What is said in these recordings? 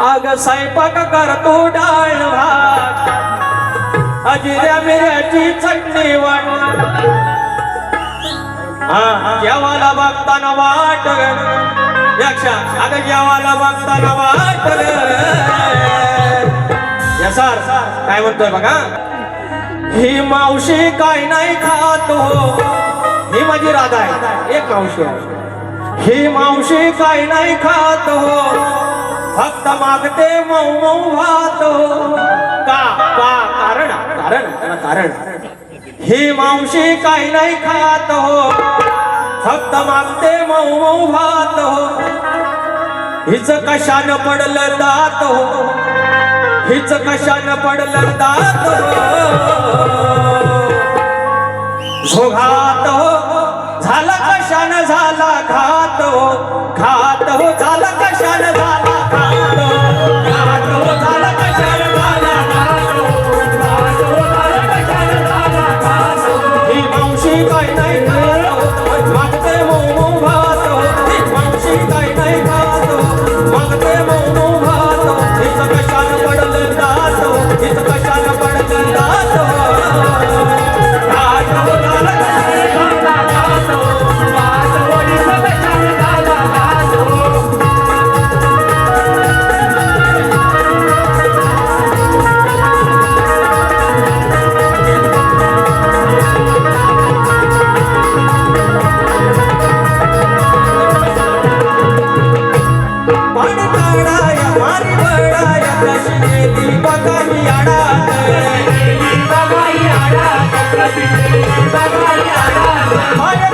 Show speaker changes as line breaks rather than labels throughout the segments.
आग स्वयंपाक करतो डाळ भात अजिऱ्या मिऱ्याची चटणी वाट जेवाला बघताना वाट यक्षा अग जेवाला बघताना वाट सर काय म्हणतोय बघा ही मावशी काय नाही खात हो ही माझी राधा आहे एक मावशी ही मावशी काय नाही खात हो फक्त मागते मऊ मऊ भात हो का कारण कारण कारण ही मावशी काय नाही खात हो फक्त मागते मऊ मऊ भात हो हिच कशानं पडलं दात हो हिच कशानं पडलं दात झोघात हो झाला कशानं झाला घात हो घात हो झाला कशानं झाला घात हो झाला कशानं झाला घात हो झाला कशानं झाला घात ही मावशी काय नाही खात हो मागते मऊ मऊ भात हो ही मावशी काय नाही खात हो मागते मऊ मऊ भात हो हिच कशानं पडलं दात हो हिच कशानं पडलं दात हो घात हो झाला कशानं झाला घात हो घात हो हिच कशानं झाला घात हो मारी बडाया कशी गेली बघाई आडात पाय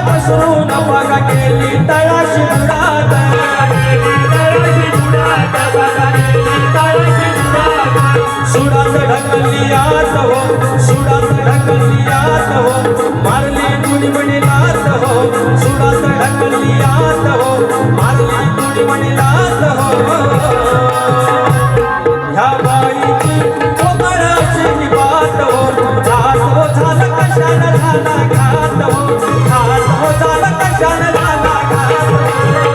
फसरून बघा गेली तळाशी बुडात सुडात ढकलली आत हो सुडात ढकलली आत हो मारली कुणी म्हणे लात हो सुडात ढकलली आत हो मारली कुणी म्हणे लात हो ह्या बाईची कोकणाची बात हो घात हो झालं कशानं झाला घात हो घात हो झालं कशानं झाला घात हो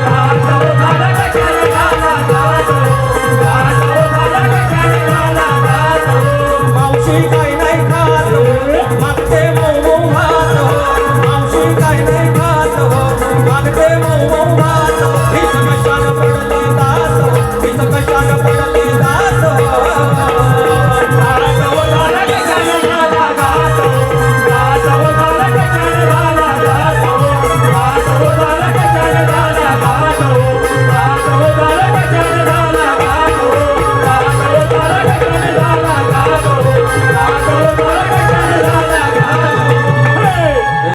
घात हो झालं कशानं झाला घात हो घात हो झालं कशानं झाला घात हो मावशी काय नाही खात हो मागते मऊ मऊ भात हो मावशी काय नाही खात हो मागते मऊ मऊ भात हो हिच कशानं पडली दात हो हिच कशानं पडली दात